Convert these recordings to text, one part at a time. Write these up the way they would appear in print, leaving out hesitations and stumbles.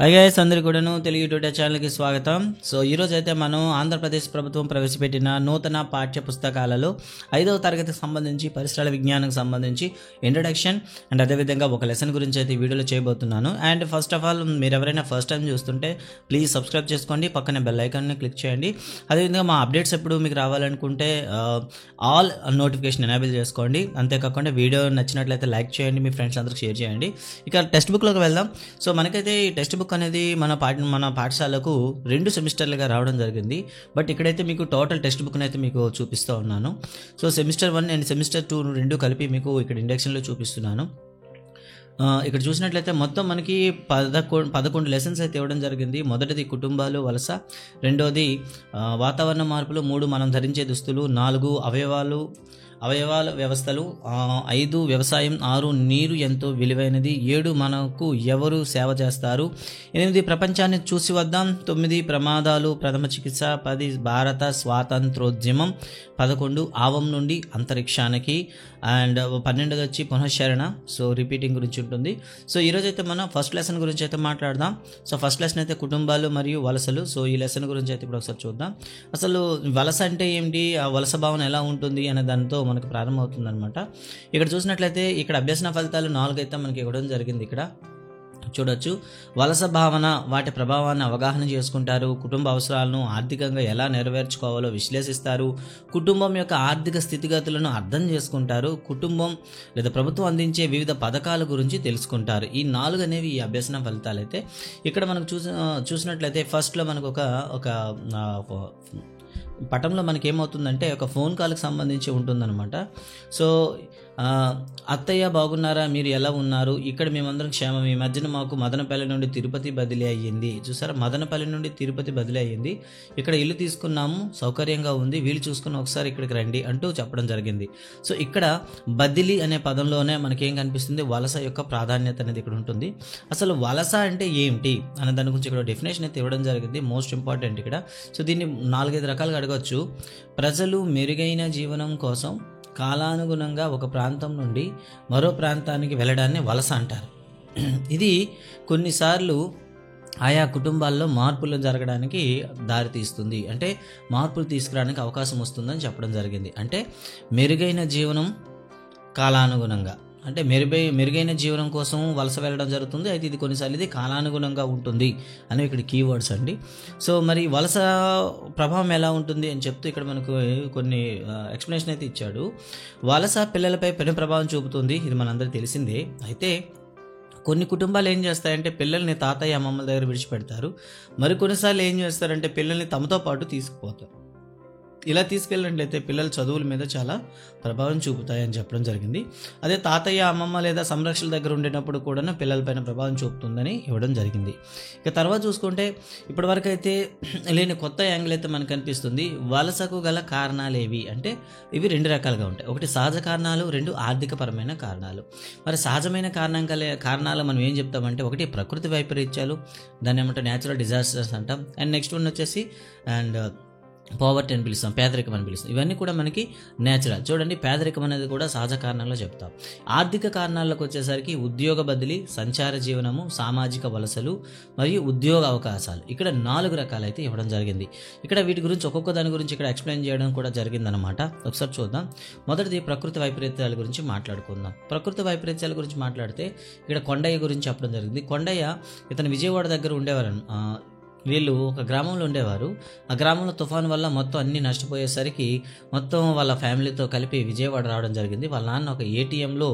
Hi guys, అందరికీ కూడాను Telugu tutor ఛానల్కి స్వాగతం. సో ఈరోజు అయితే మనం ఆంధ్రప్రదేశ్ ప్రభుత్వం ప్రవేశపెట్టిన నూతన పాఠ్య పుస్తకాలలో 5వ తరగతికి సంబంధించి పరిసరాల విజ్ఞానానికి సంబంధించి ఇంట్రడక్షన్ అండ్ అదేవిధంగా ఒక లెసన్ గురించి అయితే ఈ వీడియోలో చేయబోతున్నాను. అండ్ ఫస్ట్ ఆఫ్ ఆల్ మీరు ఎవరైనా ఫస్ట్ టైం చూస్తుంటే ప్లీజ్ సబ్స్క్రైబ్ చేసుకోండి, పక్కనే బెల్ ఐకాన్ని క్లిక్ చేయండి. అదేవిధంగా మా అప్డేట్స్ ఎప్పుడు మీకు రావాలనుకుంటే ఆల్ నోటిఫికేషన్ ఎనేబుల్ చేసుకోండి. అంతేకాకుండా వీడియో నచ్చినట్లయితే లైక్ చేయండి, మీ ఫ్రెండ్స్ అందరికి షేర్ చేయండి. ఇక టెక్స్ట్ బుక్లోకి వెళ్దాం. సో మనకైతే ఈ టెక్స్ట్ బుక్ అనేది మన పాఠశాలకు 2 సెమిస్టర్లుగా రావడం జరిగింది. బట్ ఇక్కడైతే మీకు టోటల్ టెక్స్ట్ బుక్ని అయితే మీకు చూపిస్తూ ఉన్నాను. సో సెమిస్టర్ 1 అండ్ సెమిస్టర్ 2 రెండు కలిపి మీకు ఇక్కడ ఇండక్షన్లో చూపిస్తున్నాను. ఇక్కడ చూసినట్లయితే మొత్తం మనకి 11 లెసన్స్ అయితే ఇవ్వడం జరిగింది. మొదటిది కుటుంబాలు వలస, రెండోది వాతావరణ మార్పులు, 3 మనం ధరించే దుస్తులు, 4 అవయవాల వ్యవస్థలు, 5 వ్యవసాయం, 6 నీరు ఎంతో విలువైనది, 7 మనకు ఎవరు సేవ చేస్తారు, 8 ప్రపంచాన్ని చూసి వద్దాం, 9 ప్రమాదాలు ప్రథమ చికిత్స, 10 భారత స్వాతంత్రోద్యమం, 11 ఆవం నుండి అంతరిక్షానికి, అండ్ 12 వచ్చి పునశ్చరణ. సో రిపీటింగ్ గురించి ఉంటుంది. సో ఈరోజు అయితే మనం ఫస్ట్ లెసన్ గురించి అయితే మాట్లాడదాం. సో ఫస్ట్ లెసన్ అయితే కుటుంబాలు మరియు వలసలు. సో ఈ లెసన్ గురించి అయితే ఇప్పుడు ఒకసారి చూద్దాం. అసలు వలస అంటే ఏమిటి, ఆ వలస భావన ఎలా ఉంటుంది అనే దానితో మనకు ప్రారంభమవుతుంది అనమాట. ఇక్కడ చూసినట్లయితే ఇక్కడ అభ్యసన ఫలితాలు 4 అయితే మనకి ఇవ్వడం జరిగింది. ఇక్కడ చూడొచ్చు. వలస భావన, వాటి ప్రభావాన్ని అవగాహన చేసుకుంటారు, కుటుంబ అవసరాలను ఆర్థికంగా ఎలా నెరవేర్చుకోవాలో విశ్లేషిస్తారు, కుటుంబం యొక్క ఆర్థిక స్థితిగతులను అర్థం చేసుకుంటారు, కుటుంబం లేదా ప్రభుత్వం అందించే వివిధ పథకాల గురించి తెలుసుకుంటారు. ఈ 4 అనేవి ఈ అభ్యసన ఫలితాలు అయితే ఇక్కడ మనకు చూసినట్లయితే ఫస్ట్లో మనకు ఒక పటంలో మనకి ఏమవుతుందంటే ఒక ఫోన్ కాల్కి సంబంధించి ఉంటుందన్నమాట. సో అత్తయ్య బాగున్నారా, మీరు ఎలా ఉన్నారు, ఇక్కడ మేమందరం క్షేమం, ఈ మధ్యన మాకు మదనపల్లి నుండి తిరుపతి బదిలీ అయ్యింది. చూసారా, మదనపల్లి నుండి తిరుపతి బదిలీ అయ్యింది, ఇక్కడ ఇల్లు తీసుకున్నాము, సౌకర్యంగా ఉంది, వీళ్ళు చూసుకుని ఒకసారి ఇక్కడికి రండి అంటూ చెప్పడం జరిగింది. సో ఇక్కడ బదిలీ అనే పదంలోనే మనకేం కనిపిస్తుంది, వలస యొక్క ప్రాధాన్యత అనేది ఇక్కడ ఉంటుంది. అసలు వలస అంటే ఏమిటి అనే దాని గురించి ఇక్కడ డెఫినేషన్ అయితే ఇవ్వడం జరిగింది, మోస్ట్ ఇంపార్టెంట్ ఇక్కడ. సో దీన్ని 4-5 రకాలుగా అడగవచ్చు. ప్రజలు మెరుగైన జీవనం కోసం కాలానుగుణంగా ఒక ప్రాంతం నుండి మరో ప్రాంతానికి వెళ్ళడాన్ని వలస అంటారు. ఇది కొన్నిసార్లు ఆయా కుటుంబాల్లో మార్పులు జరగడానికి దారితీస్తుంది, అంటే మార్పులు తీసుకురావడానికి అవకాశం వస్తుందని చెప్పడం జరిగింది. అంటే మెరుగైన జీవనం కాలానుగుణంగా, అంటే మెరుగైన జీవనం కోసం వలస వెళ్ళడం జరుగుతుంది. అయితే ఇది కొన్నిసార్లు ఇది కాలానుగుణంగా ఉంటుంది అనేవి ఇక్కడ కీవర్డ్స్ అండి. సో మరి వలస ప్రభావం ఎలా ఉంటుంది అని చెప్తూ ఇక్కడ మనకు కొన్ని ఎక్స్ప్లెనేషన్ అయితే ఇచ్చాడు. వలస పిల్లలపై పెను ప్రభావం చూపుతుంది, ఇది మనందరికీ తెలిసిందే. అయితే కొన్ని కుటుంబాలు ఏం చేస్తాయంటే పిల్లల్ని తాతయ్య అమ్మమ్మల దగ్గర విడిచిపెడతారు, మరి కొన్నిసార్లు ఏం చేస్తారంటే పిల్లల్ని తమతో పాటు తీసుకుపోతారు. ఇలా తీసుకెళ్ళినట్లయితే పిల్లల చదువుల మీద చాలా ప్రభావం చూపుతాయని చెప్పడం జరిగింది. అదే తాతయ్య అమ్మమ్మ లేదా సంరక్షణ దగ్గర ఉండేటప్పుడు కూడా పిల్లలపైన ప్రభావం చూపుతుందని ఇవ్వడం జరిగింది. ఇక తర్వాత చూసుకుంటే ఇప్పటివరకు అయితే లేని కొత్త యాంగిల్ అయితే మనకు కనిపిస్తుంది. వలసకు గల కారణాలు ఏవి అంటే ఇవి 2 రకాలుగా ఉంటాయి. ఒకటి సహజ కారణాలు, 2 ఆర్థికపరమైన కారణాలు. మరి సహజమైన కారణాలు మనం ఏం చెప్తామంటే ఒకటి ప్రకృతి వైపరీత్యాలు, దాన్ని ఏమంటే న్యాచురల్ డిజాస్టర్స్ అంటాం. అండ్ నెక్స్ట్ వన్ వచ్చేసి పావర్టీ అని పిలుస్తాం, పేదరికం అని పిలుస్తాం. ఇవన్నీ కూడా మనకి న్యాచురల్. చూడండి, పేదరికం అనేది కూడా సహజ కారణాల్లో చెప్తాం. ఆర్థిక కారణాలకు వచ్చేసరికి ఉద్యోగ బదిలీ, సంచార జీవనము, సామాజిక వలసలు మరియు ఉద్యోగ అవకాశాలు. ఇక్కడ 4 రకాలైతే ఇవ్వడం జరిగింది. ఇక్కడ వీటి గురించి ఒక్కొక్క దాని గురించి ఇక్కడ ఎక్స్ప్లెయిన్ చేయడం కూడా జరిగిందనమాట. ఒకసారి చూద్దాం. మొదటిది ప్రకృతి వైపరీత్యాల గురించి మాట్లాడుకుందాం. ప్రకృతి వైపరీత్యాల గురించి మాట్లాడితే ఇక్కడ కొండయ్య గురించి చెప్పడం జరిగింది. కొండయ్య ఇతను విజయవాడ దగ్గర ఉండేవారు. వీళ్ళు ఒక గ్రామంలో ఉండేవారు. ఆ గ్రామంలో తుఫాను వల్ల మొత్తం అన్నీ నష్టపోయేసరికి మొత్తం వాళ్ళ ఫ్యామిలీతో కలిపి విజయవాడ రావడం జరిగింది. వాళ్ళ నాన్న ఒక ఏటీఎంలో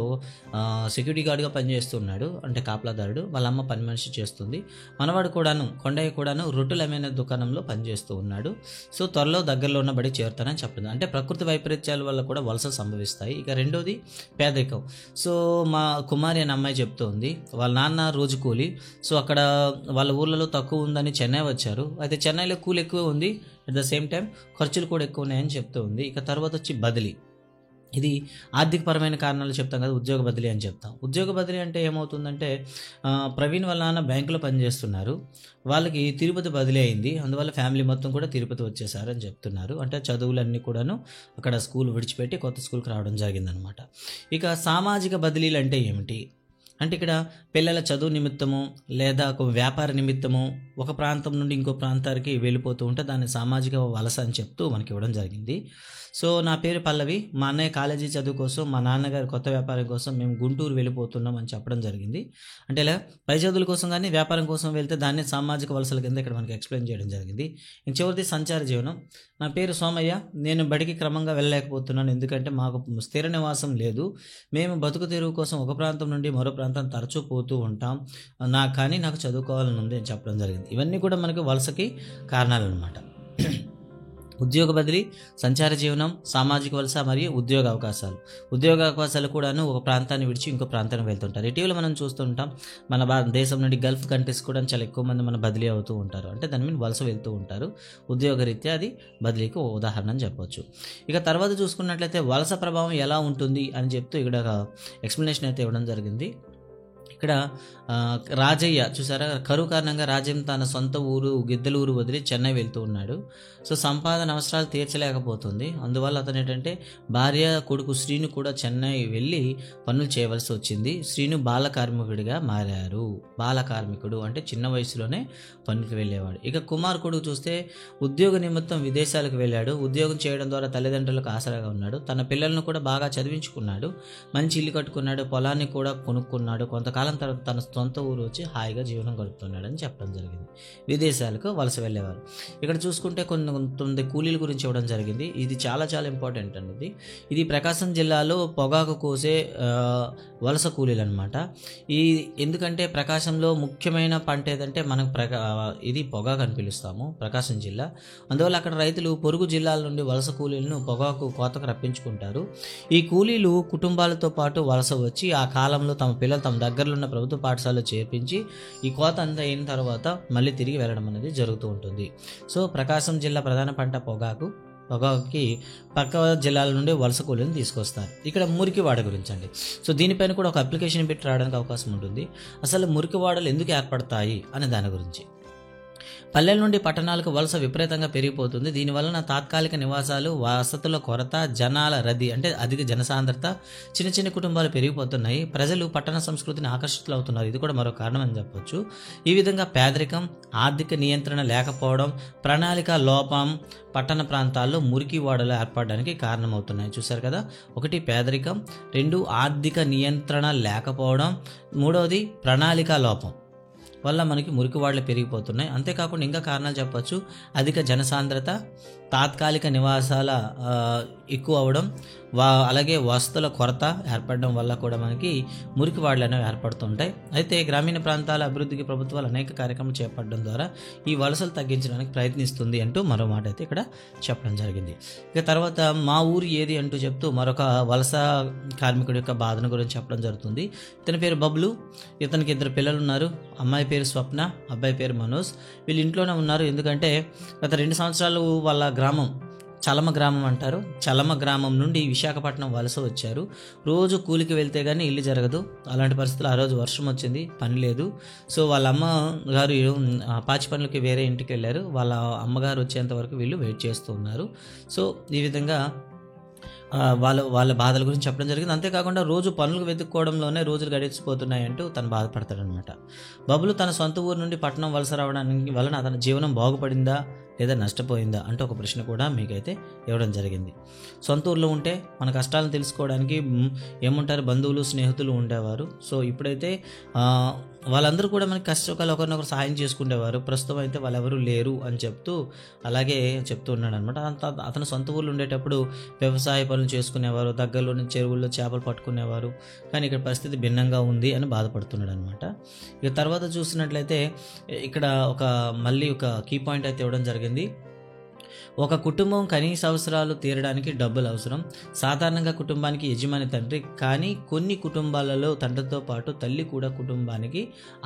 సెక్యూరిటీ గార్డ్గా పనిచేస్తున్నాడు, అంటే కాపలాదారుడు. వాళ్ళ అమ్మ పని మనిషి చేస్తుంది. మనవాడు కూడాను, కొండయ్య కూడాను రొట్టెలమైన దుకాణంలో పనిచేస్తూ ఉన్నాడు. సో త్వరలో దగ్గరలో ఉన్న బడి చేరుతానని చెప్పింది. అంటే ప్రకృతి వైపరీత్యాల వల్ల కూడా వలస సంభవిస్తాయి. ఇక రెండోది పేదరికం. సో మా కుమారి అనే అమ్మాయి చెప్తుంది, వాళ్ళ నాన్న రోజు కూలి. సో అక్కడ వాళ్ళ ఊర్లలో తక్కువ ఉందని చెన్నై వచ్చారు. అయితే చెన్నైలో కూలి ఎక్కువ ఉంది, అట్ ద సేమ్ టైం ఖర్చులు కూడా ఎక్కువ ఉన్నాయని చెప్తూ ఉంది. ఇక తర్వాత వచ్చి బదిలీ. ఇది ఆర్థికపరమైన కారణాలు చెప్తాం కదా, ఉద్యోగ బదిలీ అని చెప్తాం. ఉద్యోగ బదిలీ అంటే ఏమవుతుందంటే ప్రవీణ్ వాళ్ళ నాన్న బ్యాంకులో పనిచేస్తున్నారు, వాళ్ళకి తిరుపతి బదిలీ అయింది, అందువల్ల ఫ్యామిలీ మొత్తం కూడా తిరుపతి వచ్చేసారు అని చెప్తున్నారు. అంటే చదువులన్నీ కూడాను అక్కడ స్కూల్ విడిచిపెట్టి కొత్త స్కూల్కి రావడం జరిగిందనమాట. ఇక సామాజిక బదిలీలు అంటే ఏమిటి అంటే ఇక్కడ పిల్లల చదువు నిమిత్తము లేదా ఒక వ్యాపార నిమిత్తము ఒక ప్రాంతం నుండి ఇంకో ప్రాంతానికి వెళ్ళిపోతూ ఉంటే దాన్ని సామాజిక వలస అని చెప్తూ మనకి ఇవ్వడం జరిగింది. సో నా పేరు పల్లవి, మా అన్నయ్య కాలేజీ చదువు కోసం, మా నాన్నగారి కొత్త వ్యాపారం కోసం మేము గుంటూరు వెళ్ళిపోతున్నాం అని చెప్పడం జరిగింది. అంటే ఇలా పై చదువుల కోసం కానీ వ్యాపారం కోసం వెళ్తే దాన్ని సామాజిక వలసల కింద ఇక్కడ మనకి ఎక్స్ప్లెయిన్ చేయడం జరిగింది. ఇంక చివరిది సంచార జీవనం. నా పేరు సోమయ్య, నేను బడికి క్రమంగా వెళ్ళలేకపోతున్నాను ఎందుకంటే మాకు స్థిర నివాసం లేదు. మేము బతుకు తెరువు కోసం ఒక ప్రాంతం నుండి మరో ప్రాంతం తరచూ పోతూ ఉంటాం. కానీ నాకు చదువుకోవాలని ఉంది అని చెప్పడం జరిగింది. ఇవన్నీ కూడా మనకి వలసకి కారణాలు అనమాట. ఉద్యోగ బదిలీ, సంచార జీవనం, సామాజిక వలస మరియు ఉద్యోగ అవకాశాలు కూడాను ఒక ప్రాంతాన్ని విడిచి ఇంకో ప్రాంతానికి వెళ్తుంటారు. ఇటీవల మనం చూస్తుంటాం మన దేశం నుండి గల్ఫ్ కంట్రీస్ కూడా చాలా ఎక్కువ మంది మన బదిలీ అవుతూ ఉంటారు. అంటే దాని మీద వలస వెళ్తూ ఉంటారు. ఉద్యోగరీత్యా అది బదిలీకి ఉదాహరణ అని చెప్పవచ్చు. ఇక తర్వాత చూసుకున్నట్లయితే వలస ప్రభావం ఎలా ఉంటుంది అని చెప్తూ ఇక్కడ ఎక్స్ప్లెనేషన్ అయితే ఇవ్వడం జరిగింది. ఇక్కడ రాజయ్య చూసారా, కరువు కారణంగా రాజ్యం తన సొంత ఊరు గిద్దలూరు వదిలి చెన్నై వెళ్తూ ఉన్నాడు. సో సంపాదన అవసరాలు తీర్చలేకపోతుంది. అందువల్ల అతను ఏంటంటే భార్య కొడుకు శ్రీను కూడా చెన్నై వెళ్ళి పనులు చేయవలసి వచ్చింది. శ్రీను బాల కార్మికుడిగా మారారు. బాల కార్మికుడు అంటే చిన్న వయసులోనే పనికి వెళ్ళేవాడు. ఇక కుమార్ కొడుకు చూస్తే ఉద్యోగ నిమిత్తం విదేశాలకు వెళ్ళాడు. ఉద్యోగం చేయడం ద్వారా తల్లిదండ్రులకు ఆసరాగా ఉన్నాడు. తన పిల్లలను కూడా బాగా చదివించుకున్నాడు. మంచి ఇల్లు కట్టుకున్నాడు. పొలాన్ని కూడా కొనుక్కున్నాడు. కొంతకాలం తర్వాత తన సొంత ఊరు వచ్చి హాయిగా జీవనం గడుపుతున్నాడు అని చెప్పడం జరిగింది. విదేశాలకు వలస వెళ్ళేవారు. ఇక్కడ చూసుకుంటే కొంతమంది కూలీల గురించి ఇవ్వడం జరిగింది. ఇది చాలా చాలా ఇంపార్టెంట్ అండి. ఇది ప్రకాశం జిల్లాలో పొగాకు కోసే వలస కూలీలు అనమాట. ఎందుకంటే ప్రకాశంలో ముఖ్యమైన పంట ఏదంటే మనకు ఇది పొగాకు అని పిలుస్తాము, ప్రకాశం జిల్లా. అందువల్ల అక్కడ రైతులు పొరుగు జిల్లాల నుండి వలస కూలీలను పొగాకు కోతకు రప్పించుకుంటారు. ఈ కూలీలు కుటుంబాలతో పాటు వలస వచ్చి ఆ కాలంలో తమ పిల్లలు తమ దగ్గరలో ఉన్న ప్రభుత్వ పాఠశాలలో చేర్పించి ఈ కోత అంతా అయిన తర్వాత మళ్ళీ తిరిగి వెళ్ళడం అనేది జరుగుతూ ఉంటుంది. సో ప్రకాశం జిల్లా ప్రధాన పంట పొగాకుకి పక్క జిల్లాల నుండి వలస కూలీలను తీసుకొస్తారు. ఇక్కడ మురికివాడ గురించి అండి. సో దీనిపైన కూడా ఒక అప్లికేషన్ పెట్టి రావడానికి అవకాశం ఉంటుంది. అసలు మురికివాడలు ఎందుకు ఏర్పడతాయి అనే దాని గురించి. పల్లెల నుండి పట్టణాలకు వలస విపరీతంగా పెరిగిపోతుంది. దీనివలన తాత్కాలిక నివాసాలు, వసతుల కొరత, జనాల రద్దీ అంటే అధిక జనసాంద్రత, చిన్న చిన్న కుటుంబాలు పెరిగిపోతున్నాయి. ప్రజలు పట్టణ సంస్కృతిని ఆకర్షితులవుతున్నారు. ఇది కూడా మరో కారణం అని చెప్పొచ్చు. ఈ విధంగా పేదరికం, ఆర్థిక నియంత్రణ లేకపోవడం, ప్రణాళిక లోపం పట్టణ ప్రాంతాల్లో మురికి వాడలు ఏర్పడడానికి కారణమవుతున్నాయి. చూశారు కదా, ఒకటి పేదరికం, రెండు ఆర్థిక నియంత్రణ లేకపోవడం, మూడవది ప్రణాళిక లోపం వల్ల మనకి మురికివాడలు పెరిగిపోతున్నాయి. అంతేకాకుండా ఇంకా కారణాలు చెప్పచ్చు. అధిక జనసాంద్రత, తాత్కాలిక నివాసాల ఎక్కువ అవడం, అలాగే వసతుల కొరత ఏర్పడడం వల్ల కూడా మనకి మురికివాడలు అనేవి ఏర్పడుతుంటాయి. అయితే గ్రామీణ ప్రాంతాల అభివృద్ధికి ప్రభుత్వాలు అనేక కార్యక్రమాలు చేపట్టడం ద్వారా ఈ వలసలు తగ్గించడానికి ప్రయత్నిస్తుంది అంటూ మరో మాట అయితే ఇక్కడ చెప్పడం జరిగింది. ఇక తర్వాత మా ఊరు ఏది అంటూ చెప్తూ మరొక వలస కార్మికుడి యొక్క బాధను గురించి చెప్పడం జరుగుతుంది. ఇతని పేరు బబ్లు. ఇతనికి 2 పిల్లలు ఉన్నారు. అమ్మాయి పేరు స్వప్న, అబ్బాయి పేరు మనోజ్. వీళ్ళు ఇంట్లోనే ఉన్నారు. ఎందుకంటే గత 2 సంవత్సరాలు వాళ్ళ గ్రామం చలమ గ్రామం అంటారు. చలమ గ్రామం నుండి విశాఖపట్నం వలస వచ్చారు. రోజు కూలికి వెళ్తే కానీ ఇల్లు జరగదు. అలాంటి పరిస్థితులు ఆ రోజు వర్షం వచ్చింది, పని లేదు. సో వాళ్ళ అమ్మగారు పాచి పనులకి వేరే ఇంటికి వెళ్ళారు. వాళ్ళ అమ్మగారు వచ్చేంత వరకు వీళ్ళు వెయిట్ చేస్తూ ఉన్నారు. సో ఈ విధంగా వాళ్ళ బాధల గురించి చెప్పడం జరిగింది. అంతేకాకుండా రోజు పనులకు వెతుక్కోవడంలోనే రోజులు గడిచిపోతున్నాయంటూ తను బాధపడతాడనమాట. బబులు తన సొంత ఊరు నుండి పట్టణం వలస రావడానికి వలన అతని జీవనం బాగుపడిందా లేదా నష్టపోయిందా అంటే ఒక ప్రశ్న కూడా మీకైతే ఇవ్వడం జరిగింది. సొంత ఊర్లో ఉంటే మన కష్టాలను తెలుసుకోవడానికి ఏముంటారు, బంధువులు స్నేహితులు ఉండేవారు. సో ఇప్పుడైతే వాళ్ళందరూ కూడా మనకి కష్టకాలు ఒకరినొకరు సహాయం చేసుకునేవారు. ప్రస్తుతం అయితే వాళ్ళెవరూ లేరు అని అలాగే చెప్తూ ఉన్నాడు అనమాట. అతను సొంత ఊళ్ళు ఉండేటప్పుడు వ్యవసాయ పనులు చేసుకునేవారు, దగ్గరలోని చెరువుల్లో చేపలు పట్టుకునేవారు. కానీ ఇక్కడ పరిస్థితి భిన్నంగా ఉంది అని బాధపడుతున్నాడు అనమాట. ఇక తర్వాత చూసినట్లయితే ఇక్కడ మళ్ళీ ఒక కీ పాయింట్ అయితే ఇవ్వడం జరిగింది. ఒక కుటుంబం కనీస అవసరాలు తీరడానికి డబ్బులు అవసరం. సాధారణంగా కుటుంబానికి యజమాని తండ్రి, కానీ కొన్ని కుటుంబాలలో తండ్రితో పాటు తల్లి కూడా కుటుంబానికి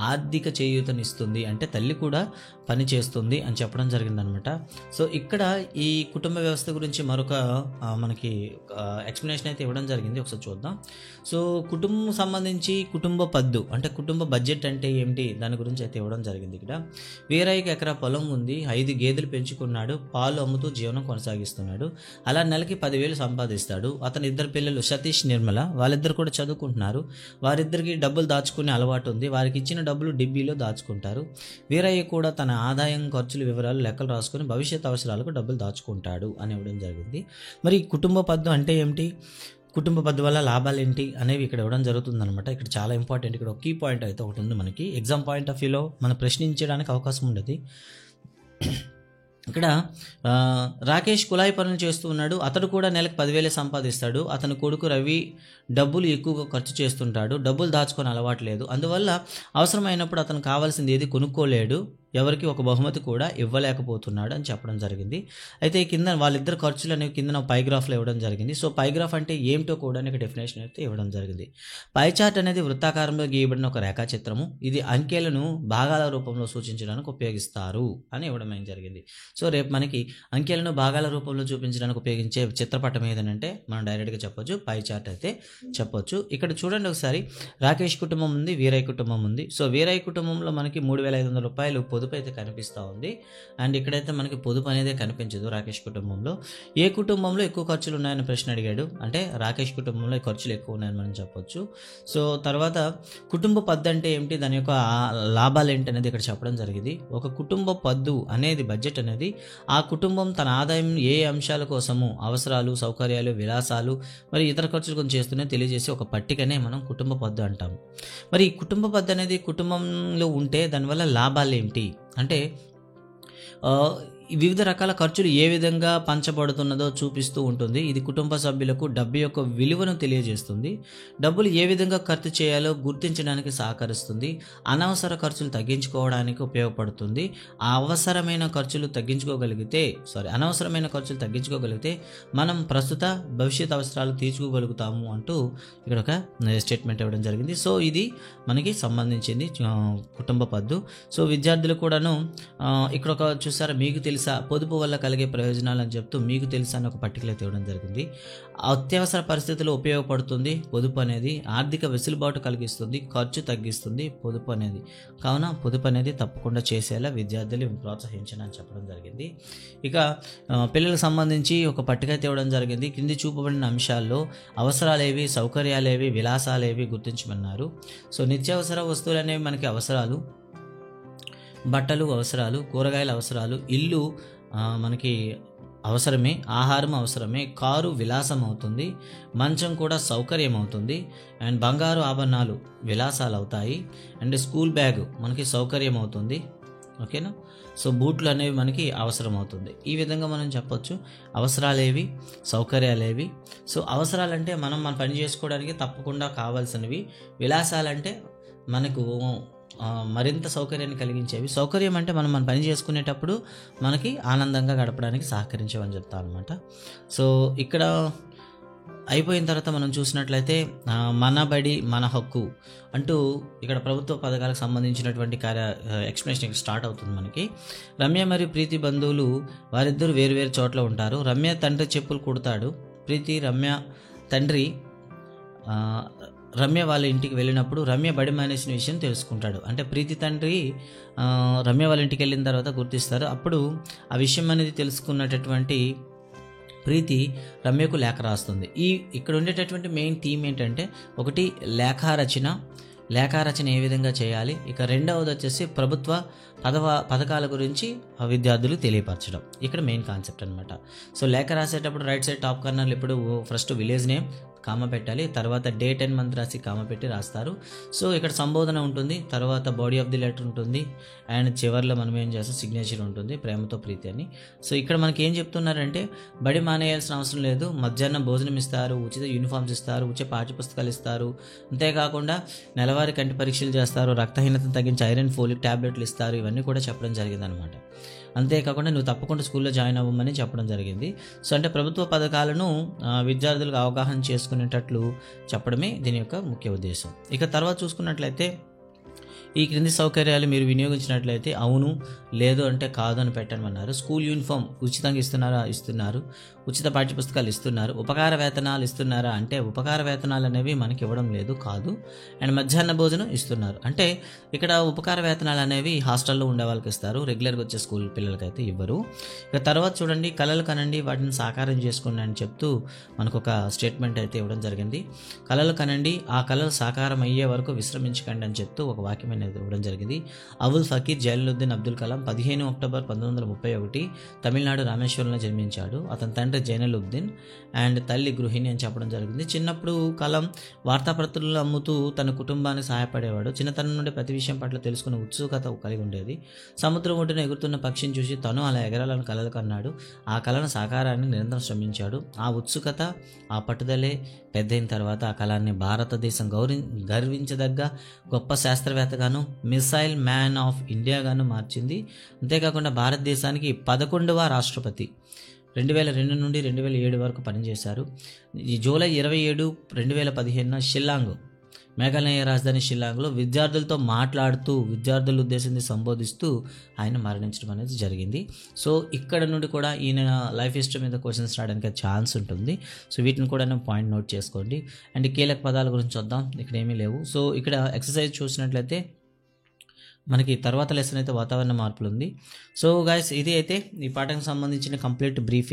ఆర్థిక చేయూతనిస్తుంది. అంటే తల్లి కూడా పని చేస్తుంది అని చెప్పడం జరిగిందనమాట. సో ఇక్కడ ఈ కుటుంబ వ్యవస్థ గురించి మరొక మనకి ఎక్స్ప్లెనేషన్ అయితే ఇవ్వడం జరిగింది. ఒకసారి చూద్దాం. సో కుటుంబం సంబంధించి కుటుంబ పద్దు అంటే కుటుంబ బడ్జెట్ అంటే ఏమిటి దాని గురించి అయితే ఇవ్వడం జరిగింది. ఇక్కడ వీరయ్యకి ఎకరా పొలం ఉంది, 5 గేదెలు పెంచుకున్నాడు, పాలు పాలు అమ్ముతూ జీవనం కొనసాగిస్తున్నాడు. అలా నెలకి 10,000 సంపాదిస్తాడు. అతని 2 పిల్లలు సతీష్, నిర్మల, వాళ్ళిద్దరు కూడా చదువుకుంటున్నారు. వారిద్దరికి డబ్బులు దాచుకునే అలవాటు ఉంది. వారికి ఇచ్చిన డబ్బులు డిబ్బీలో దాచుకుంటారు. వీరయ్య కూడా తన ఆదాయం, ఖర్చుల వివరాలు లెక్కలు రాసుకొని భవిష్యత్ అవసరాలకు డబ్బులు దాచుకుంటాడు అని ఇవ్వడం జరిగింది. మరి కుటుంబ పద్దు అంటే ఏమిటి, కుటుంబ పద్దు వల్ల లాభాలు ఏంటి అనేవి ఇక్కడ ఇవ్వడం జరుగుతుందన్నమాట. ఇక్కడ చాలా ఇంపార్టెంట్. ఇక్కడ ఒక కీ పాయింట్ అయితే ఒకటి ఉంది మనకి. ఎగ్జామ్ పాయింట్ ఆఫ్ వ్యూలో మనం ప్రశ్నించడానికి అవకాశం ఉండదు. ఇక్కడ రాకేష్ కుళాయి పనులు చేస్తూ ఉన్నాడు. అతడు కూడా నెలకు 10,000 సంపాదిస్తాడు. అతని కొడుకు రవి డబ్బులు ఎక్కువగా ఖర్చు చేస్తుంటాడు. డబ్బులు దాచుకొని అలవాటు లేదు. అందువల్ల అవసరమైనప్పుడు అతను కావాల్సింది ఏది కొనుక్కోలేడు. ఎవరికి ఒక బహుమతి కూడా ఇవ్వలేకపోతున్నాడు అని చెప్పడం జరిగింది. అయితే కింద వాళ్ళిద్దరు ఖర్చులు అనేవి కింద పైగ్రాఫ్లో ఇవ్వడం జరిగింది. సో పైగ్రాఫ్ అంటే ఏమిటో కూడా డెఫినేషన్ అయితే ఇవ్వడం జరిగింది. పై చార్ట్ అనేది వృత్తాకారంలో గీయబడిన ఒక రేఖాచిత్రము. ఇది అంకెలను భాగాల రూపంలో సూచించడానికి ఉపయోగిస్తారు అని ఇవ్వడం జరిగింది. సో రేపు మనకి అంకెలను భాగాల రూపంలో చూపించడానికి ఉపయోగించే చిత్రపటం ఏదనంటే మనం డైరెక్ట్గా చెప్పొచ్చు పై చార్ట్ అయితే చెప్పొచ్చు. ఇక్కడ చూడండి ఒకసారి. రాకేష్ కుటుంబం ఉంది, వీరయ్య కుటుంబం ఉంది. సో వీరయ్య కుటుంబంలో మనకి 3,500 రూపాయలు పొదుపు అయితే కనిపిస్తూ ఉంది. అండ్ ఇక్కడైతే మనకి పొదుపు అనేది కనిపించదు రాకేష్ కుటుంబంలో. ఏ కుటుంబంలో ఎక్కువ ఖర్చులు ఉన్నాయని ప్రశ్న అడిగాడు. అంటే రాకేష్ కుటుంబంలో ఖర్చులు ఎక్కువ ఉన్నాయని మనం చెప్పొచ్చు. సో తర్వాత కుటుంబ పద్దు అంటే ఏమిటి, దాని యొక్క లాభాలు ఏంటి అనేది ఇక్కడ చెప్పడం జరిగింది. ఒక కుటుంబ పద్దు అనేది బడ్జెట్ అనేది ఆ కుటుంబం తన ఆదాయం ఏ అంశాల కోసము, అవసరాలు, సౌకర్యాలు, విలాసాలు మరి ఇతర ఖర్చులు కొంచెం చేస్తూనే తెలియజేసి ఒక పట్టికనే మనం కుటుంబ పద్దు అంటాము. మరి ఈ కుటుంబ పద్దు అనేది కుటుంబంలో ఉంటే దానివల్ల లాభాలు ఏమిటి అంటే వివిధ రకాల ఖర్చులు ఏ విధంగా పంచబడుతున్నదో చూపిస్తూ ఉంటుంది. ఇది కుటుంబ సభ్యులకు డబ్బు యొక్క విలువను తెలియజేస్తుంది. డబ్బులు ఏ విధంగా ఖర్చు చేయాలో గుర్తించడానికి సహకరిస్తుంది. అనవసర ఖర్చులు తగ్గించుకోవడానికి ఉపయోగపడుతుంది. అనవసరమైన ఖర్చులు తగ్గించుకోగలిగితే మనం ప్రస్తుత భవిష్యత్ అవసరాలు తీర్చుకోగలుగుతాము అంటూ ఇక్కడ ఒక స్టేట్మెంట్ ఇవ్వడం జరిగింది. సో ఇది మనకి సంబంధించింది కుటుంబ పద్దు. సో విద్యార్థులు కూడాను ఇక్కడ ఒక చూసారా, మీకు తెలుసా పొదుపు వల్ల కలిగే ప్రయోజనాలు అని చెప్తూ మీకు తెలుసా అని ఒక పట్టికలో ఇవ్వడం జరిగింది. అత్యవసర పరిస్థితుల్లో ఉపయోగపడుతుంది పొదుపు అనేది. ఆర్థిక వెసులుబాటు కలిగిస్తుంది, ఖర్చు తగ్గిస్తుంది పొదుపు అనేది. కావున పొదుపు అనేది తప్పకుండా చేసేలా విద్యార్థులు ప్రోత్సహించని అని చెప్పడం జరిగింది. ఇక పిల్లలకు సంబంధించి ఒక పట్టిక ఇవ్వడం జరిగింది. కింది చూపబడిన అంశాల్లో అవసరాలేవి, సౌకర్యాలేవి, విలాసాలేవి గుర్తించమన్నారు. సో నిత్యావసర వస్తువులు అనేవి మనకి అవసరాలు. బట్టలు అవసరాలు, కూరగాయల అవసరాలు, ఇల్లు మనకి అవసరమే, ఆహారం అవసరమే, కారు విలాసం అవుతుంది, మంచం కూడా సౌకర్యం అవుతుంది, అండ్ బంగారు ఆభరణాలు విలాసాలు అవుతాయి, అండ్ స్కూల్ బ్యాగ్ మనకి సౌకర్యం అవుతుంది. ఓకేనా. సో బూట్లు అనేవి మనకి అవసరం అవుతుంది. ఈ విధంగా మనం చెప్పొచ్చు అవసరాలేవి, సౌకర్యాలేవి. సో అవసరాలంటే మనం మన పని చేసుకోవడానికి తప్పకుండా కావాల్సినవి. విలాసాలంటే మనకు మరింత సౌకర్యాన్ని కలిగించేవి. సౌకర్యం అంటే మనం మన పని చేసుకునేటప్పుడు మనకి ఆనందంగా గడపడానికి సహకరించేవని చెప్తాను అనమాట. సో ఇక్కడ అయిపోయిన తర్వాత మనం చూసినట్లయితే మన బడి మన హక్కు అంటూ ఇక్కడ ప్రభుత్వ పథకాలకు సంబంధించినటువంటి ఎక్స్ప్లెనేషన్ స్టార్ట్ అవుతుంది మనకి. రమ్య మరియు ప్రీతి బంధువులు వారిద్దరు వేరువేరు చోట్ల ఉంటారు. రమ్య తండ్రి చెప్పులు కుడతాడు. ప్రీతి రమ్య తండ్రి రమ్య వాళ్ళ ఇంటికి వెళ్ళినప్పుడు రమ్య బడి మానేసిన విషయం తెలుసుకుంటాడు. అంటే ప్రీతి తండ్రి రమ్య వాళ్ళ ఇంటికి వెళ్ళిన తర్వాత గుర్తిస్తారు. అప్పుడు ఆ విషయం అనేది తెలుసుకున్నటువంటి ప్రీతి రమ్యకు లేఖ రాస్తుంది. ఇక్కడ ఉండేటటువంటి మెయిన్ థీమ్ ఏంటంటే ఒకటి లేఖారచన ఏ విధంగా చేయాలి. ఇక రెండవది వచ్చేసి ప్రభుత్వ పథకాల గురించి విద్యార్థులు తెలియపరచడం. ఇక్కడ మెయిన్ కాన్సెప్ట్ అనమాట. సో లేఖ రాసేటప్పుడు రైట్ సైడ్ టాప్ కార్నర్లో ఇప్పుడు ఫస్ట్ విలేజ్ నేమ్ కామ పెట్టాలి, తర్వాత డేట్ అండ్ మంత్ రాసి కామ పెట్టి రాస్తారు. సో ఇక్కడ సంబోధన ఉంటుంది, తర్వాత బాడీ ఆఫ్ ది లెటర్ ఉంటుంది, అండ్ చివరిలో మనం ఏం చేస్తాం సిగ్నేచర్ ఉంటుంది, ప్రేమతో ప్రీతి అని. సో ఇక్కడ మనకి ఏం చెప్తున్నారంటే బడి మానేయాల్సిన అవసరం లేదు, మధ్యాహ్నం భోజనం ఇస్తారు, ఉచిత యూనిఫామ్స్ ఇస్తారు, ఉచిత పాఠ్యపుస్తకాలు ఇస్తారు, అంతేకాకుండా నెలవారీ కంటి పరీక్షలు చేస్తారు, రక్తహీనతను తగ్గించి ఐరన్ ఫోలిక్ ట్యాబ్లెట్లు ఇస్తారు. ఇవన్నీ కూడా చెప్పడం జరిగింది అనమాట. అంతేకాకుండా నువ్వు తప్పకుండా స్కూల్లో జాయిన్ అవ్వమని చెప్పడం జరిగింది. సో అంటే ప్రభుత్వ పథకాలను విద్యార్థులకు అవగాహన చేసుకునేటట్లు చెప్పడమే దీని యొక్క ముఖ్య ఉద్దేశం. ఇక తర్వాత చూసుకున్నట్లయితే ఈ క్రింది సౌకర్యాలు మీరు వినియోగించినట్లయితే అవును, లేదు అంటే కాదు అని పెట్టమన్నారు. స్కూల్ యూనిఫామ్ ఉచితంగా ఇస్తున్నారు. ఉచిత పాఠ్యపుస్తకాలు ఇస్తున్నారు. ఉపకార వేతనాలు ఇస్తున్నారా అంటే ఉపకార వేతనాలు అనేవి మనకి ఇవ్వడం లేదు, కాదు. అండ్ మధ్యాహ్న భోజనం ఇస్తున్నారు. అంటే ఇక్కడ ఉపకార వేతనాలు అనేవి హాస్టల్లో ఉండే వాళ్ళకి ఇస్తారు, రెగ్యులర్గా వచ్చే స్కూల్ పిల్లలకైతే ఇవ్వరు. ఇక తర్వాత చూడండి, కళలు కనండి వాటిని సాకారం చేసుకోండి అని చెప్తూ మనకు ఒక స్టేట్మెంట్ అయితే ఇవ్వడం జరిగింది. కళలు కనండి, ఆ కళలు సాకారం అయ్యే వరకు విశ్రమించకండి అని చెప్తూ ఒక వాక్యం అనేది ఇవ్వడం జరిగింది. అబుల్ ఫకీర్ జైనులుద్దీన్ అబ్దుల్ కలాం 15 అక్టోబర్ 1931 తమిళనాడు రామేశ్వరంలో జన్మించాడు. అతని తండ్రి జైనులుద్దీన్ అండ్ తల్లి గృహిణి అని చెప్పడం జరిగింది. చిన్నప్పుడు కలాం వార్తాపత్రికలు అమ్ముతూ తన కుటుంబానికి సహాయపడేవాడు. చిన్నతనం నుండి ప్రతి విషయం పట్ల తెలుసుకునే ఉత్సుకత కలిగి ఉండేది. సముద్రం ఒడ్డున ఎగురుతున్న పక్షిని చూసి తను అలా ఎగరాలని కలలు కన్నాడు. ఆ కళను సాకారాన్ని నిరంతరం శ్రమించాడు. ఆ ఉత్సుకత, ఆ పట్టుదలే పెద్దయిన తర్వాత ఆ కళాన్ని భారతదేశం గర్వించదగ్గ గొప్ప శాస్త్రవేత్తగాను, మిసైల్ మ్యాన్ ఆఫ్ ఇండియాగాను మార్చింది. అంతేకాకుండా భారతదేశానికి 11వ రాష్ట్రపతి. 2002 నుండి 2007 వరకు పనిచేశారు. ఈ జూలై 27, 2015 షిల్లాంగ్, మేఘాలయ రాజధాని షిల్లాంగ్లో విద్యార్థులతో మాట్లాడుతూ విద్యార్థులు ఉద్దేశించి సంబోధిస్తూ ఆయన మరణించడం అనేది జరిగింది. సో ఇక్కడ నుండి కూడా ఈయన లైఫ్ హిస్టరీ మీద క్వశ్చన్స్ రావడానికి ఛాన్స్ ఉంటుంది. సో వీటిని కూడా పాయింట్ నోట్ చేసుకోండి. అండ్ కీలక పదాల గురించి చూద్దాం. ఇక్కడ ఏమీ లేవు. సో ఇక్కడ ఎక్సర్సైజ్ చూసినట్లయితే మనకి తర్వాత లెసన్ అయితే వాతావరణ మార్పులు ఉంది. సో గైస్, ఇది అయితే ఈ పాఠానికి సంబంధించిన కంప్లీట్ బ్రీఫ్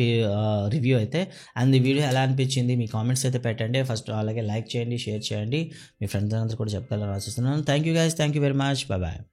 రివ్యూ అయితే. అండ్ ఈ వీడియో ఎలా అనిపించింది మీ కామెంట్స్ అయితే పెట్టండి. ఫస్ట్ అలాగే లైక్ చేయండి, షేర్ చేయండి, మీ ఫ్రెండ్స్ అందరూ కూడా చెప్పగలరు ఆశిస్తున్నాను. Thank you guys, thank you very much, bye bye.